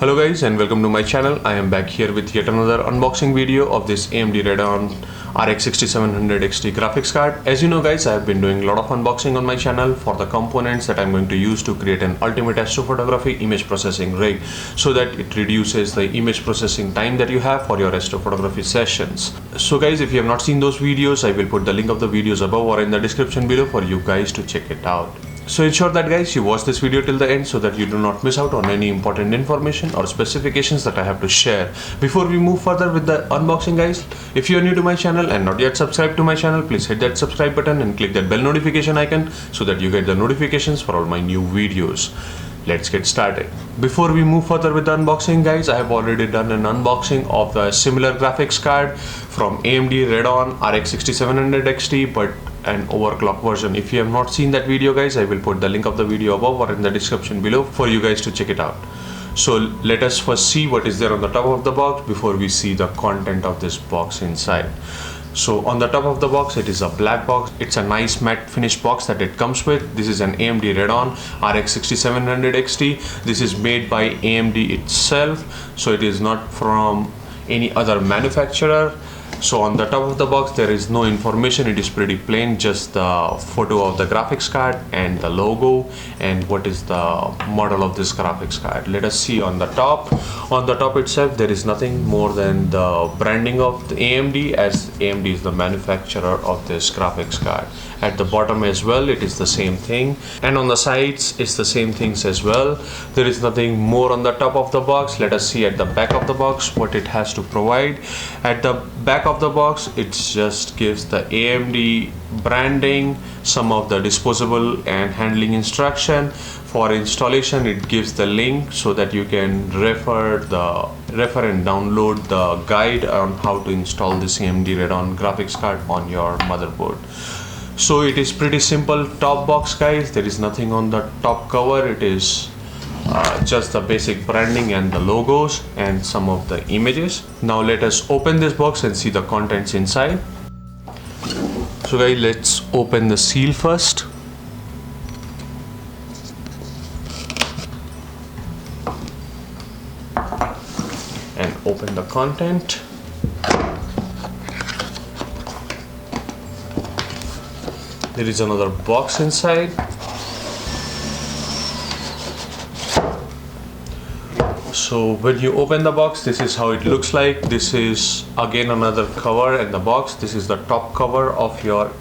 Hello guys and welcome to my channel. I am back here with yet another unboxing video of this AMD Radeon RX 6700 XT graphics card. As you know guys, I have been doing a lot of unboxing on my channel for the components that I'm going to use to create an ultimate astrophotography image processing rig so that it reduces the image processing time that you have for your astrophotography sessions. So guys, if you have not seen those videos, I will put the link of the videos above or in the description below for you guys to check it out. So ensure that guys you watch this video till the end so that you do not miss out on any important information or specifications that I have to share. Before we move further with the unboxing guys, if you are new to my channel and not yet subscribed to my channel, please hit that subscribe button and click that bell notification icon so that you get the notifications for all my new videos. Let's get started. Before we move further with the unboxing guys, I have already done an unboxing of the similar graphics card from AMD Radeon RX 6700 XT but an overclock version. If you have not seen that video guys, I will put the link of the video above or in the description below for you guys to check it out. So let us first see what is there on the top of the box before we see the content of this box inside. So on the top of the box, it is a black box. It's a nice matte finish box that it comes with. This is an AMD Radeon RX 6700 XT. This is made by AMD itself, so it is not from any other manufacturer. So on the top of the box there is no information, it is pretty plain, just the photo of the graphics card and the logo and what is the model of this graphics card. Let us see on the top. On the top itself there is nothing more than the branding of the AMD, as AMD is the manufacturer of this graphics card. At the bottom as well it is the same thing, and on the sides it's the same things as well. There is nothing more on the top of the box. Let us see at the back of the box what it has to provide. At the back of the box it just gives the AMD branding, some of the disposable and handling instruction. For installation it gives the link so that you can refer and download the guide on how to install this AMD Radeon graphics card on your motherboard. So it is pretty simple top box guys. There is nothing on the top cover. It is just the basic branding and the logos and some of the images. Now let us open this box and see the contents inside. So guys, let's open the seal first. And open the content. There is another box inside. So when you open the box, this is how it looks like. This is again another cover and the box. This is the top cover of your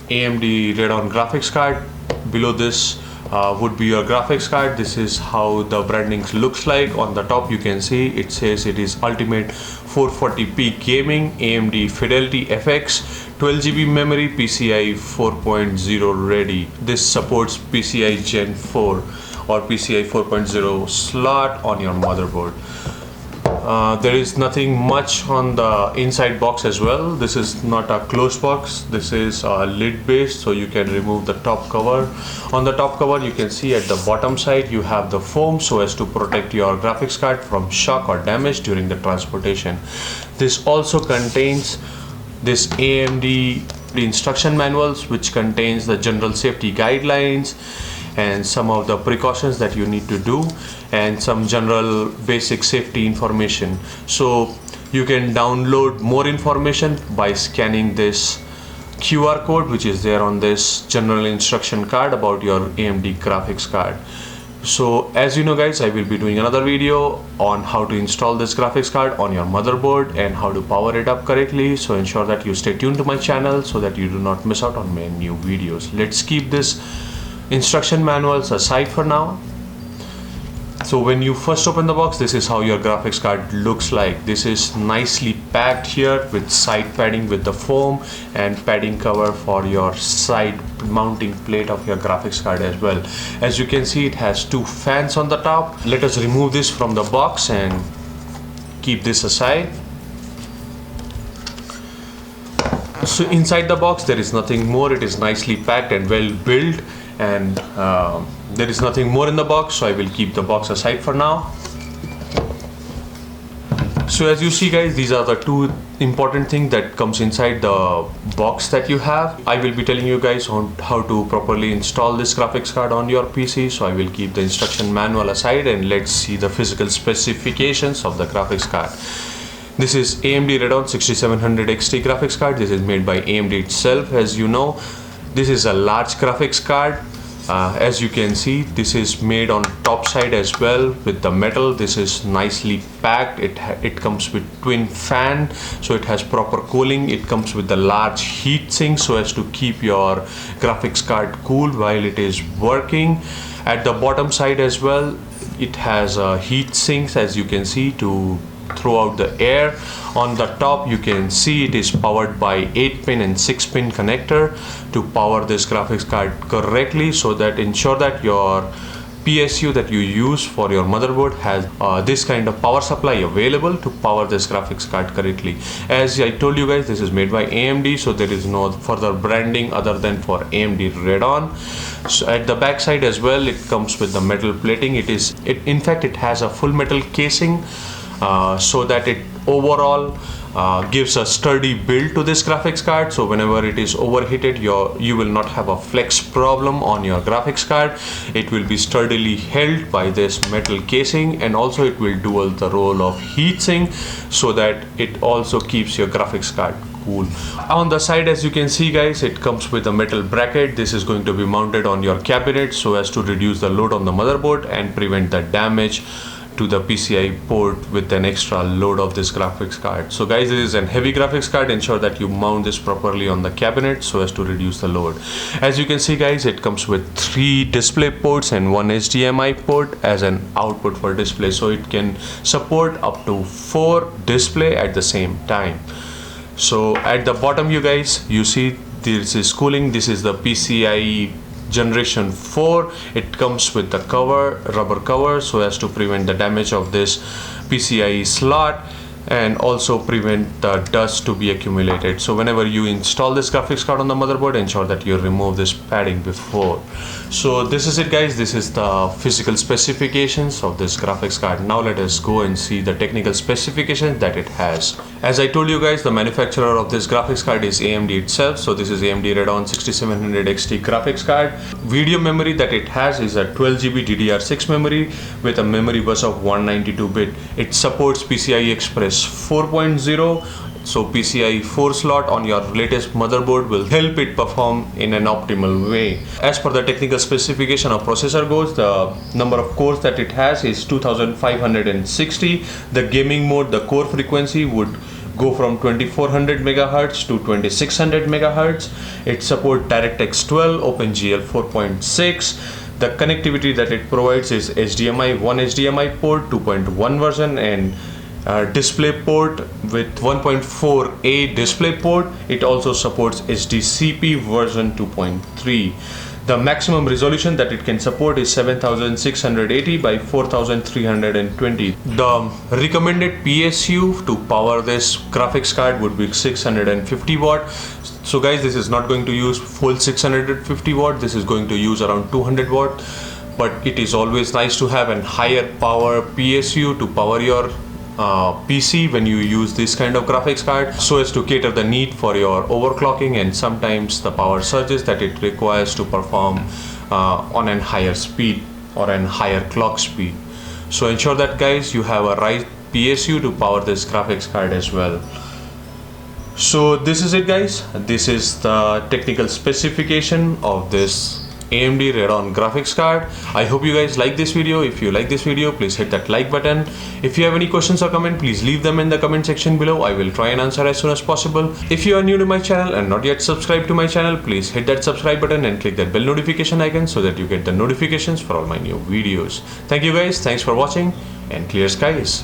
AMD Radeon graphics card. Below this would be your graphics card. This is how the branding looks like. On the top you can see it says it is Ultimate 440p Gaming, AMD Fidelity FX, 12GB memory, PCI 4.0 ready. This supports PCI Gen 4 or PCI 4.0 slot on your motherboard. There is nothing much on the inside box as well. This is not a closed box. This is lid based, so you can remove the top cover. On the top cover you can see at the bottom side you have the foam so as to protect your graphics card from shock or damage during the transportation. This also contains this AMD instruction manuals which contains the general safety guidelines and some of the precautions that you need to do and some general basic safety information. So you can download more information by scanning this QR code which is there on this general instruction card about your AMD graphics card. So as you know guys, I will be doing another video on how to install this graphics card on your motherboard and how to power it up correctly. So ensure that you stay tuned to my channel so that you do not miss out on my new videos. Let's keep this instruction manuals aside for now. So when you first open the box, this is how your graphics card looks like. This is nicely packed here with side padding with the foam and padding cover for your side mounting plate of your graphics card as well. As you can see, it has two fans on the top. Let us remove this from the box and keep this aside. So inside the box there is nothing more. It is nicely packed and well built, and there is nothing more in the box, so I will keep the box aside for now. So as you see guys, these are the two important things that comes inside the box that you have. I will be telling you guys on how to properly install this graphics card on your PC. So I will keep the instruction manual aside and let's see the physical specifications of the graphics card. This is AMD Radeon 6700 XT graphics card. This is made by AMD itself. As you know, this is a large graphics card. As you can see, this is made on top side as well with the metal. This is nicely packed. It comes with twin fan, so it has proper cooling. It comes with the large heat sink so as to keep your graphics card cool while it is working. At the bottom side as well, it has heat sinks, as you can see, to throw out the air. On the top you can see it is powered by 8-pin and 6-pin connector to power this graphics card correctly, so that ensure that your PSU that you use for your motherboard has this kind of power supply available to power this graphics card correctly. As I told you guys, this is made by AMD, so there is no further branding other than for AMD Radeon. So at the back side as well, it comes with the metal plating. In fact it has a full metal casing, so that it overall gives a sturdy build to this graphics card. So whenever it is overheated, you will not have a flex problem on your graphics card. It will be sturdily held by this metal casing, and also it will do the role of heatsink, so that it also keeps your graphics card cool. On the side, as you can see guys, it comes with a metal bracket. This is going to be mounted on your cabinet so as to reduce the load on the motherboard and prevent the damage to the PCI port with an extra load of this graphics card. So guys, this is a heavy graphics card. Ensure that you mount this properly on the cabinet so as to reduce the load. As you can see guys, it comes with 3 display ports and 1 HDMI port as an output for display, so it can support up to 4 display at the same time. So at the bottom you guys, you see this is cooling. This is the PCI generation 4. It comes with the rubber cover, so as to prevent the damage of this PCI slot and also prevent the dust to be accumulated. So whenever you install this graphics card on the motherboard, ensure that you remove this padding before. So this is it guys, this is the physical specifications of this graphics card. Now let us go and see the technical specifications that it has. As I told you guys, the manufacturer of this graphics card is AMD itself. So this is AMD Radeon 6700 XT graphics card. Video memory that it has is a 12GB GDDR6 memory with a memory bus of 192-bit. It supports PCI Express 4.0. So PCI 4 slot on your latest motherboard will help it perform in an optimal way. As per the technical specification of processor goes, the number of cores that it has is 2560. The gaming mode, the core frequency would go from 2400 MHz to 2600 MHz. It supports DirectX 12, OpenGL 4.6. The connectivity that it provides is HDMI, 1 HDMI port, 2.1 version, and DisplayPort with 1.4a DisplayPort. It also supports HDCP version 2.3. The maximum resolution that it can support is 7680 by 4320. The recommended PSU to power this graphics card would be 650 watt. So guys, this is not going to use full 650 watt. This is going to use around 200 watt. But it is always nice to have a higher power PSU to power your PC when you use this kind of graphics card, so as to cater the need for your overclocking and sometimes the power surges that it requires to perform on a higher speed or a higher clock speed. So ensure that guys, you have a right PSU to power this graphics card as well. So this is it guys, this is the technical specification of this AMD Radeon graphics card. I hope you guys like this video. If you like this video, please hit that like button. If you have any questions or comment, please leave them in the comment section below. I will try and answer as soon as possible. If you are new to my channel and not yet subscribed to my channel, please hit that subscribe button and click that bell notification icon so that you get the notifications for all my new videos. Thank you guys, thanks for watching, and clear skies.